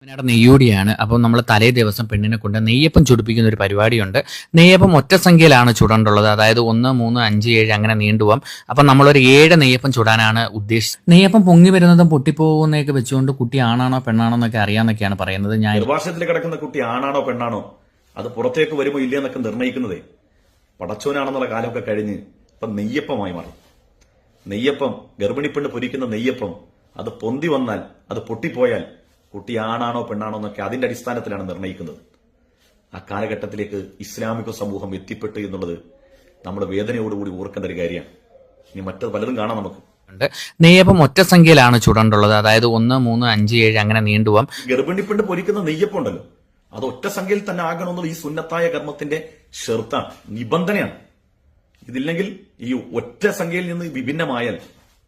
അവനവിടെ നെയ്യോടിയാണ്. അപ്പോൾ നമ്മൾ തലേ ദിവസം പെണ്ണിനെ കൊണ്ട് നെയ്യപ്പം ചുടിപ്പിക്കുന്ന ഒരു പരിപാടിയുണ്ട്. നെയ്യപ്പം ഒറ്റ സംഖ്യയിലാണ് ചുടേണ്ടുള്ളത്. അതായത് 1, 3, 5, 7 അങ്ങനെ നീണ്ടുപോകാം. അപ്പം നമ്മളൊരു 7 നെയ്യപ്പം ചുടാനാണ് ഉദ്ദേശിച്ചത്. നെയ്യപ്പം പൊങ്ങി വരുന്നതും പൊട്ടിപ്പോകുന്നതൊക്കെ വെച്ചുകൊണ്ട് കുട്ടി ആണാണോ പെണ്ണാണോ എന്നൊക്കെ അറിയാമെന്നൊക്കെയാണ് പറയുന്നത്. ഞാൻ ഗർഭാശയത്തിൽ കിടക്കുന്ന കുട്ടി ആണാണോ പെണ്ണാണോ അത് പുറത്തേക്ക് വരുമോ ഇല്ല എന്നൊക്കെ നിർണ്ണയിക്കുന്നതേ പടച്ചോനാണെന്നുള്ള കാലമൊക്കെ കഴിഞ്ഞ് ഇപ്പം നെയ്യപ്പമായി മാറി. നെയ്യപ്പം, ഗർഭിണി പെണ്ണ് പൊരിക്കുന്ന നെയ്യപ്പം അത് പൊന്തി വന്നാൽ, അത് പൊട്ടിപ്പോയാൽ കുട്ടി ആണാണോ പെണ്ണാണോ എന്നൊക്കെ അതിന്റെ അടിസ്ഥാനത്തിലാണ് നിർണ്ണയിക്കുന്നത്. ആ കാലഘട്ടത്തിലേക്ക് ഇസ്ലാമിക സമൂഹം എത്തിപ്പെട്ടു എന്നുള്ളത് നമ്മൾ വേദനയോടുകൂടി ഓർക്കേണ്ട ഒരു കാര്യമാണ്. ഇനി മറ്റത് പലതും കാണാം നമുക്ക്. നെയ്യപ്പം ഒറ്റ സംഖ്യയിലാണ് ചുടേണ്ടുള്ളത്. അതായത് 1, 3, 5, 7 അങ്ങനെ നീണ്ടുപോകാം. ഗർഭിണി പെണ്ണ് പൊരിക്കുന്ന നെയ്യപ്പം ഉണ്ടല്ലോ, അത് ഒറ്റ സംഖ്യയിൽ തന്നെ ആകണമെന്നുള്ള ഈ സുന്നത്തായ കർമ്മത്തിന്റെ ഷർത്താണ്, നിബന്ധനയാണ്. ഇതില്ലെങ്കിൽ ഈ ഒറ്റ സംഖ്യയിൽ നിന്ന് വിഭിന്നമായാൽ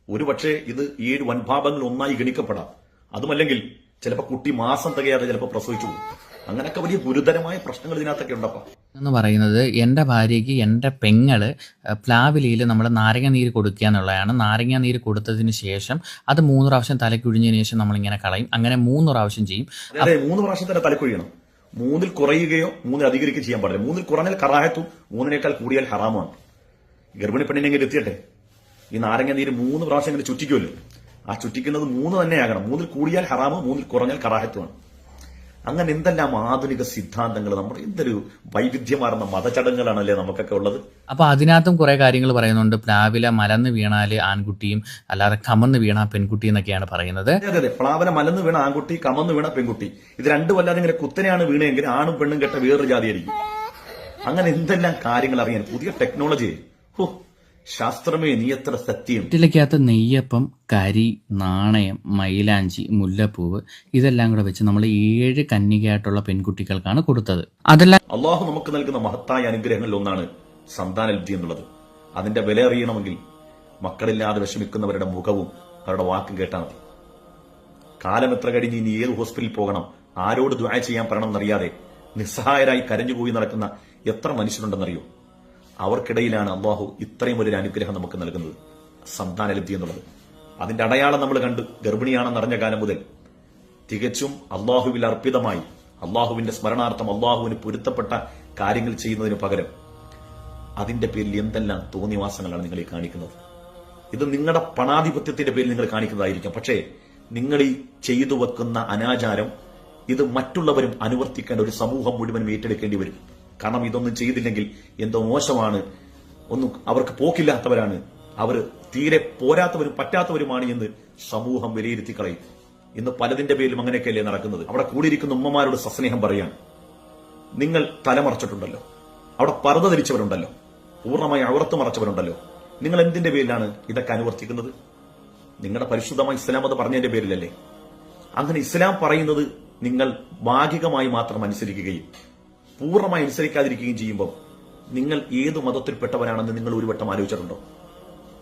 ഒരുപക്ഷെ ഇത് 7 വൻഭാഗങ്ങൾ ഒന്നായി ഗണിക്കപ്പെടാം. അതുമല്ലെങ്കിൽ ചിലപ്പോൾ കുട്ടി മാസം തികയാതെ ചിലപ്പോൾ പ്രസവിച്ചു പോകും. അങ്ങനെയൊക്കെ വലിയ ഗുരുതരമായ പ്രശ്നങ്ങൾ ഇതിനകത്തൊക്കെ ഉണ്ടപ്പോ എന്ന് പറയുന്നത് എൻ്റെ ഭാര്യയ്ക്ക് എൻ്റെ പെങ്ങള് പ്ലാവിലയിൽ നമ്മൾ നാരങ്ങ നീര് കൊടുക്കുക എന്നുള്ളതാണ്. നാരങ്ങ നീര് കൊടുത്തതിന് ശേഷം അത് 3 പ്രാവശ്യം തലക്കുഴിഞ്ഞതിന് ശേഷം നമ്മളിങ്ങനെ കളയും. അങ്ങനെ 3 പ്രാവശ്യം ചെയ്യും. അതെ, 3 പ്രാവശ്യം തന്നെ തലക്കുഴിയണം. 3-ൽ കുറയുകയോ 3-ൽ അധികരിക്കുകയോ ചെയ്യാൻ പാടില്ല. 3-ൽ കുറഞ്ഞാൽ കറാഹത്തും 3-നേക്കാൾ കൂടിയാൽ ഹറാമാണ്. ഗർഭിണി പെണ്ണിനെങ്കിൽ എത്തിയട്ടെ, ഈ നാരങ്ങ നീര് 3 പ്രാവശ്യം ഇങ്ങനെ ചുറ്റിക്കുമല്ലോ, ആ ചുറ്റിക്കുന്നത് 3 തന്നെയാകണം. 3-ൽ കൂടിയാൽ ഹറാമ്, 3-ൽ കുറഞ്ഞാൽ കറാഹത്തുമാണ്. അങ്ങനെ എന്തെല്ലാം ആധുനിക സിദ്ധാന്തങ്ങൾ, നമ്മുടെ എന്തൊരു വൈവിധ്യമാർന്ന മതചടങ്ങുകളാണല്ലേ നമുക്കൊക്കെ ഉള്ളത്. അപ്പൊ അതിനകത്തും കുറെ കാര്യങ്ങൾ പറയുന്നുണ്ട്. പ്ലാവില മലന്ന് വീണാല് ആൺകുട്ടിയും അല്ലാതെ കമന്ന് വീണ പെൺകുട്ടി എന്നൊക്കെയാണ് പറയുന്നത്. അതെ, പ്ലാവന മലന്ന് വീണ ആൺകുട്ടി, കമന്ന് വീണ പെൺകുട്ടി, ഇത് രണ്ടും അല്ലാതെ ഇങ്ങനെ കുത്തനെയാണ് വീണെങ്കിൽ ആണും പെണ്ണും കെട്ട വേറൊരു ജാതിയായിരിക്കും. അങ്ങനെ എന്തെല്ലാം കാര്യങ്ങൾ അറിയാൻ പുതിയ ടെക്നോളജി. ശാസ്ത്രമേ നീ എത്ര സത്യം. വീട്ടിലേക്കകത്ത് നെയ്യപ്പം, കരി, നാണയം, മൈലാഞ്ചി, മുല്ലപ്പൂവ് ഇതെല്ലാം കൂടെ വെച്ച് നമ്മൾ 7 കന്യകയായിട്ടുള്ള പെൺകുട്ടികൾക്കാണ് കൊടുത്തത്. അതെല്ലാം അള്ളാഹു നമുക്ക് നൽകുന്ന മഹത്തായ അനുഗ്രഹങ്ങളിൽ ഒന്നാണ് സന്താനലബ്ധി എന്നുള്ളത്. അതിന്റെ വില അറിയണമെങ്കിൽ മക്കളില്ലാതെ വിഷമിക്കുന്നവരുടെ മുഖവും അവരുടെ വാക്കും കേട്ടാൽ മതി. കാലം എത്ര കഴിഞ്ഞ് ഇനി ഏത് ഹോസ്പിറ്റലിൽ പോകണം, ആരോട് ദുആ ചെയ്യാൻ പറയണമെന്നറിയാതെ നിസ്സഹായരായി കരഞ്ഞുപോയി നടക്കുന്ന എത്ര മനുഷ്യരുണ്ടെന്നറിയോ? അവർക്കിടയിലാണ് അള്ളാഹു ഇത്രയും ഒരു അനുഗ്രഹം നമുക്ക് നൽകുന്നത്, സന്താനലബ്ധി എന്നുള്ളത്. അതിന്റെ അടയാളം നമ്മൾ കണ്ട് ഗർഭിണിയാണെന്ന് അറിഞ്ഞ കാലം മുതൽ തികച്ചും അള്ളാഹുവിൽ അർപ്പിതമായി അള്ളാഹുവിന്റെ സ്മരണാർത്ഥം അള്ളാഹുവിന് പൊരുത്തപ്പെട്ട കാര്യങ്ങൾ ചെയ്യുന്നതിന് പകരം അതിന്റെ പേരിൽ എന്തെല്ലാം തോന്നിവാസങ്ങളാണ് നിങ്ങൾ ഈ കാണിക്കുന്നത്. ഇത് നിങ്ങളുടെ പണാധിപത്യത്തിന്റെ പേരിൽ നിങ്ങൾ കാണിക്കുന്നതായിരിക്കാം. പക്ഷേ നിങ്ങൾ ഈ ചെയ്തു വെക്കുന്ന അനാചാരം ഇത് മറ്റുള്ളവരും അനുവർത്തിക്കേണ്ട ഒരു സമൂഹം മുഴുവനും ഏറ്റെടുക്കേണ്ടി വരും. കാരണം ഇതൊന്നും ചെയ്തില്ലെങ്കിൽ എന്തോ മോശമാണ്, ഒന്നും അവർക്ക് പോക്കില്ലാത്തവരാണ്, അവർ തീരെ പോരാത്തവരും പറ്റാത്തവരുമാണ് എന്ന് സമൂഹം വിലയിരുത്തി കളയും. ഇന്ന് പലതിന്റെ പേരിലും അങ്ങനെയൊക്കെയല്ലേ നടക്കുന്നത്. അവിടെ കൂടിയിരിക്കുന്ന ഉമ്മമാരോട് സസ്നേഹം പറയാൻ, നിങ്ങൾ തലമറച്ചിട്ടുണ്ടല്ലോ, അവിടെ പർദ്ദ ധരിച്ചവരുണ്ടല്ലോ, പൂർണ്ണമായി അവർത്ത് മറച്ചവരുണ്ടല്ലോ, നിങ്ങൾ എന്തിന്റെ പേരിലാണ് ഇതൊക്കെ അനുവർത്തിക്കുന്നത്? നിങ്ങളുടെ പരിശുദ്ധമായ ഇസ്ലാം അത് പറഞ്ഞതിന്റെ പേരിലല്ലേ? അങ്ങനെ ഇസ്ലാം പറയുന്നത് നിങ്ങൾ ഭാഗികമായി മാത്രം അനുസരിക്കുകയും പൂർണ്ണമായി അനുസരിക്കാതിരിക്കുകയും ചെയ്യുമ്പോൾ നിങ്ങൾ ഏതു മതത്തിൽപ്പെട്ടവരാണെന്ന് നിങ്ങൾ ഒരു വട്ടം ആലോചിച്ചിട്ടുണ്ടോ?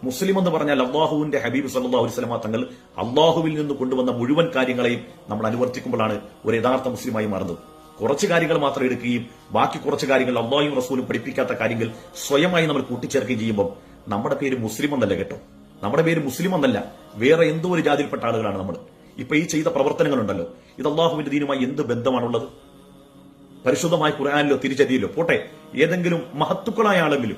മുസ്ലിം എന്ന് പറഞ്ഞാൽ അള്ളാഹുവിന്റെ ഹബീബ് സല്ലല്ലാഹു അലൈഹി വസല്ലം തങ്ങൾ അള്ളാഹുവിൽ നിന്ന് കൊണ്ടുവന്ന മുഴുവൻ കാര്യങ്ങളെയും നമ്മൾ അനുവർത്തിക്കുമ്പോഴാണ് ഒരു യഥാർത്ഥ മുസ്ലിമായി മാറുന്നത്. കുറച്ച് കാര്യങ്ങൾ മാത്രം എടുക്കുകയും ബാക്കി കുറച്ച് കാര്യങ്ങൾ അള്ളാഹുവും റസൂലും പഠിപ്പിക്കാത്ത കാര്യങ്ങൾ സ്വയമായി നമ്മൾ കൂട്ടിച്ചേർക്കുകയും ചെയ്യുമ്പോൾ നമ്മുടെ പേര് മുസ്ലിം എന്നല്ല കേട്ടോ. നമ്മുടെ പേര് മുസ്ലിം എന്നല്ല, വേറെ എന്തോ ഒരു ജാതിയിൽപ്പെട്ട ആളുകളാണ് നമ്മൾ. ഇപ്പൊ ഈ ചെയ്ത പ്രവർത്തനങ്ങളുണ്ടല്ലോ, ഇത് അള്ളാഹുവിന്റെ ദീനുമായി എന്ത് ബന്ധമാണുള്ളത്? പരിശുദ്ധമായ ഖുർആനിലോ തിരിച്ചതിയിലോ പോട്ടെ, ഏതെങ്കിലും മഹത്തുക്കളായ ആളെങ്കിലും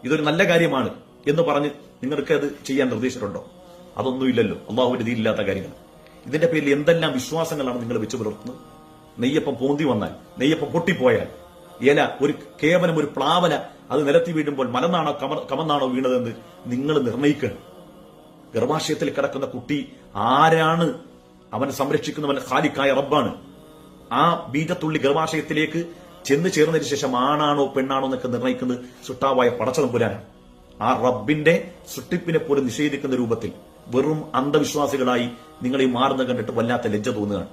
ഇതൊരു നല്ല കാര്യമാണ് എന്ന് പറഞ്ഞ് നിങ്ങൾക്ക് അത് ചെയ്യാൻ നിർദ്ദേശിച്ചിട്ടുണ്ടോ? അതൊന്നുമില്ലല്ലോ. അള്ളാഹുവിന്റെ ദീനില്ലാത്ത കാര്യങ്ങൾ. ഇതിന്റെ പേരിൽ എന്തെല്ലാം വിശ്വാസങ്ങളാണ് നിങ്ങൾ വെച്ച് പുലർത്തുന്നത്? നെയ്യപ്പം പോന്തി വന്നാൽ, നെയ്യപ്പം പൊട്ടിപ്പോയാൽ, കേവലം ഒരു പ്ലാവല അത് നിലത്തി വീഴുമ്പോൾ മലന്നാണോ കമന്നാണോ വീണതെന്ന് നിങ്ങൾ നിർണ്ണയിക്കണം. ഗർഭാശയത്തിൽ കിടക്കുന്ന കുട്ടി ആരാണ്? അവനെ സംരക്ഷിക്കുന്നവൻ ഖാലിഖായ റബ്ബാണ്. ആ ബീജത്തുള്ളി ഗർഭാശയത്തിലേക്ക് ചെന്ന് ചേർന്നതിന് ശേഷം ആണാണോ പെണ്ണാണോ എന്നൊക്കെ നിർണ്ണയിക്കുന്നത് സൃഷ്ടാവായ പടച്ചതമ്പുരാനാണ്. ആ റബ്ബിന്റെ സൃഷ്ടിപ്പിനെ പോലും നിഷേധിക്കുന്ന രൂപത്തിൽ വെറും അന്ധവിശ്വാസികളായി നിങ്ങളീ മാറുന്ന കണ്ടിട്ട് വല്ലാത്ത ലജ്ജ തോന്നുകയാണ്.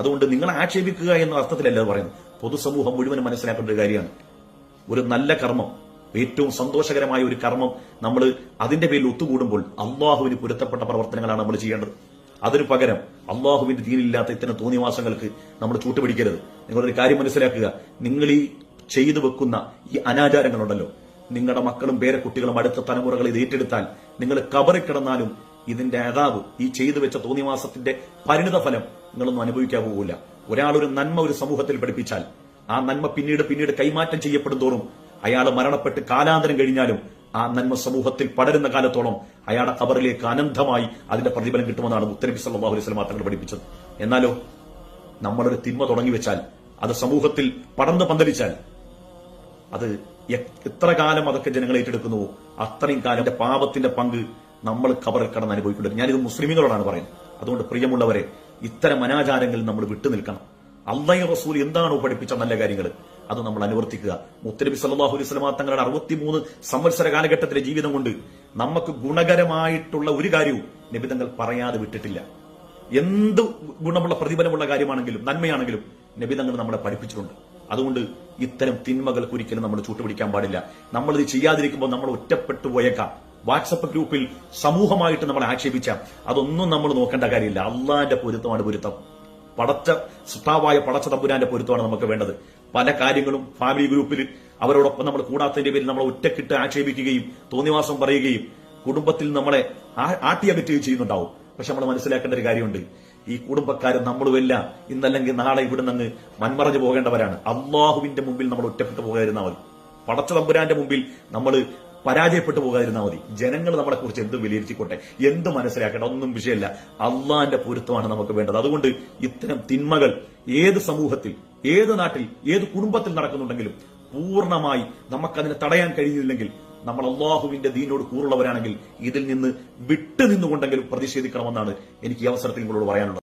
അതുകൊണ്ട് നിങ്ങളെ ആക്ഷേപിക്കുക എന്ന അർത്ഥത്തിലല്ല പറയുന്നത്, പൊതുസമൂഹം മുഴുവനും മനസ്സിലാക്കേണ്ട ഒരു കാര്യമാണ്. ഒരു നല്ല കർമ്മം, ഏറ്റവും സന്തോഷകരമായ ഒരു കർമ്മം നമ്മൾ അതിന്റെ പേരിൽ ഒത്തുകൂടുമ്പോൾ അള്ളാഹുവിന് പൊരുത്തപ്പെട്ട പ്രവർത്തനങ്ങളാണ് നമ്മൾ ചെയ്യേണ്ടത്. അതിനു പകരം അള്ളാഹുവിന്റെ ദീനില്ലാത്ത ഇത്തരം തോന്നിവാസങ്ങൾക്ക് നമ്മൾ ചൂട്ടുപിടിക്കരുത്. നിങ്ങളൊരു കാര്യം മനസ്സിലാക്കുക, നിങ്ങൾ ഈ ചെയ്തു വെക്കുന്ന ഈ അനാചാരങ്ങളുണ്ടല്ലോ, നിങ്ങളുടെ മക്കളും പേരക്കുട്ടികളും അടുത്ത തലമുറകൾ ഇത് ഏറ്റെടുത്താൽ നിങ്ങൾ കബറിൽ കിടന്നാലും ഇതിന്റെ അതാവ്, ഈ ചെയ്തു വെച്ച തോന്നിവാസത്തിന്റെ പരിണിത ഫലം നിങ്ങളൊന്നും അനുഭവിക്കാൻ പോകില്ല. ഒരാളൊരു നന്മ ഒരു സമൂഹത്തിൽ പഠിപ്പിച്ചാൽ ആ നന്മ പിന്നീട് കൈമാറ്റം ചെയ്യപ്പെടും തോറും അയാൾ മരണപ്പെട്ട് കാലാന്തരം കഴിഞ്ഞാലും ആ നന്മ സമൂഹത്തിൽ പടരുന്ന കാലത്തോളം അയാളുടെ ഖബറിലേക്ക് അനന്തമായി അതിന്റെ പ്രതിഫലം കിട്ടുമെന്നാണ് മുത്തനബി സല്ലല്ലാഹു അലൈഹി വസല്ലം തങ്ങൾ പഠിപ്പിച്ചത്. എന്നാലോ നമ്മളൊരു തിന്മ തുടങ്ങി വെച്ചാൽ അത് സമൂഹത്തിൽ പടർന്നു പന്തലിച്ചാൽ അത് എത്ര കാലം അതൊക്കെ ജനങ്ങൾ ഏറ്റെടുക്കുന്നുവോ അത്രയും കാലം പാപത്തിന്റെ പങ്ക് നമ്മൾ ഖബറിൽ കടന്ന് അനുഭവിക്കേണ്ടത്. ഞാനിത് മുസ്ലിമീങ്ങളോടാണ് പറയുന്നത്. അതുകൊണ്ട് പ്രിയമുള്ളവരെ, ഇത്തരം അനാചാരങ്ങളിൽ നമ്മൾ വിട്ടുനിൽക്കണം. അല്ലാഹു റസൂൽ എന്താണോ പഠിപ്പിച്ച നല്ല കാര്യങ്ങൾ അത് നമ്മൾ അനുവർത്തിക്കുക. മുത്തനബി സല്ലല്ലാഹു അലൈഹി വസല്ലം തങ്ങളുടെ 63 സംവത്സര കാലഘട്ടത്തിലെ ജീവിതം കൊണ്ട് നമുക്ക് ഗുണകരമായിട്ടുള്ള ഒരു കാര്യവും നബിതങ്ങൾ പറയാതെ വിട്ടിട്ടില്ല. എന്ത് ഗുണമുള്ള പ്രതിഫലമുള്ള കാര്യമാണെങ്കിലും നന്മയാണെങ്കിലും നബിതങ്ങൾ നമ്മളെ പഠിപ്പിച്ചിട്ടുണ്ട്. അതുകൊണ്ട് ഇത്തരം തിന്മകൾക്ക് ഒരിക്കലും നമ്മൾ ചൂട്ടുപിടിക്കാൻ പാടില്ല. നമ്മളിത് ചെയ്യാതിരിക്കുമ്പോൾ നമ്മൾ ഒറ്റപ്പെട്ടു പോയേക്കാം. വാട്സപ്പ് ഗ്രൂപ്പിൽ സമൂഹമായിട്ട് നമ്മളെ ആക്ഷേപിച്ചാൽ അതൊന്നും നമ്മൾ നോക്കേണ്ട കാര്യമില്ല. അള്ളാന്റെ പൊരുത്തമാണ് പൊരുത്തം. സുത്താവായ പടച്ച തമ്പുരാന്റെ പൊരുത്തമാണ് നമുക്ക് വേണ്ടത്. പല കാര്യങ്ങളും ഫാമിലി ഗ്രൂപ്പിൽ അവരോടൊപ്പം നമ്മൾ കൂടാത്തതിന്റെ പേരിൽ നമ്മളെ ഒറ്റക്കിട്ട് ആക്ഷേപിക്കുകയും തോന്നിവാസം പറയുകയും കുടുംബത്തിൽ നമ്മളെ ആട്ടിയകറ്റുകയും ചെയ്യുന്നുണ്ടാവും. പക്ഷെ നമ്മൾ മനസ്സിലാക്കേണ്ട ഒരു കാര്യമുണ്ട്, ഈ കുടുംബക്കാരും നമ്മളുമെല്ലാം ഇന്നല്ലെങ്കിൽ നാളെ ഇവിടെ നിന്ന് മൺമറഞ്ഞു പോകേണ്ടവരാണ്. അള്ളാഹുവിന്റെ മുമ്പിൽ നമ്മൾ ഒറ്റപ്പെട്ടു പോകാതിരുന്നാൽ മതി. പടച്ച തമ്പുരാന്റെ മുമ്പിൽ നമ്മൾ പരാജയപ്പെട്ടു പോകാതിരുന്നാൽ മതി. ജനങ്ങൾ നമ്മളെ കുറിച്ച് എന്ത് വിലയിരുത്തിക്കോട്ടെ, എന്ത് മനസ്സിലാക്കട്ടെ, ഒന്നും വിഷയമല്ല. അള്ളാന്റെ പൊരുത്തമാണ് നമുക്ക് വേണ്ടത്. അതുകൊണ്ട് ഇത്തരം തിന്മകൾ ഏത് സമൂഹത്തിൽ, ഏത് നാട്ടിൽ, ഏത് കുടുംബത്തിൽ നടക്കുന്നുണ്ടെങ്കിലും പൂർണ്ണമായി നമുക്കതിനെ തടയാൻ കഴിയുന്നില്ലെങ്കിൽ നമ്മൾ അള്ളാഹുവിന്റെ ദീനോട് കൂറുള്ളവരാണെങ്കിൽ ഇതിൽ നിന്ന് വിട്ടുനിന്നുകൊണ്ടെങ്കിലും പ്രതിഷേധിക്കണമെന്നാണ് എനിക്ക് ഈ അവസരത്തിൽ നിങ്ങളോട് പറയാനുള്ളത്.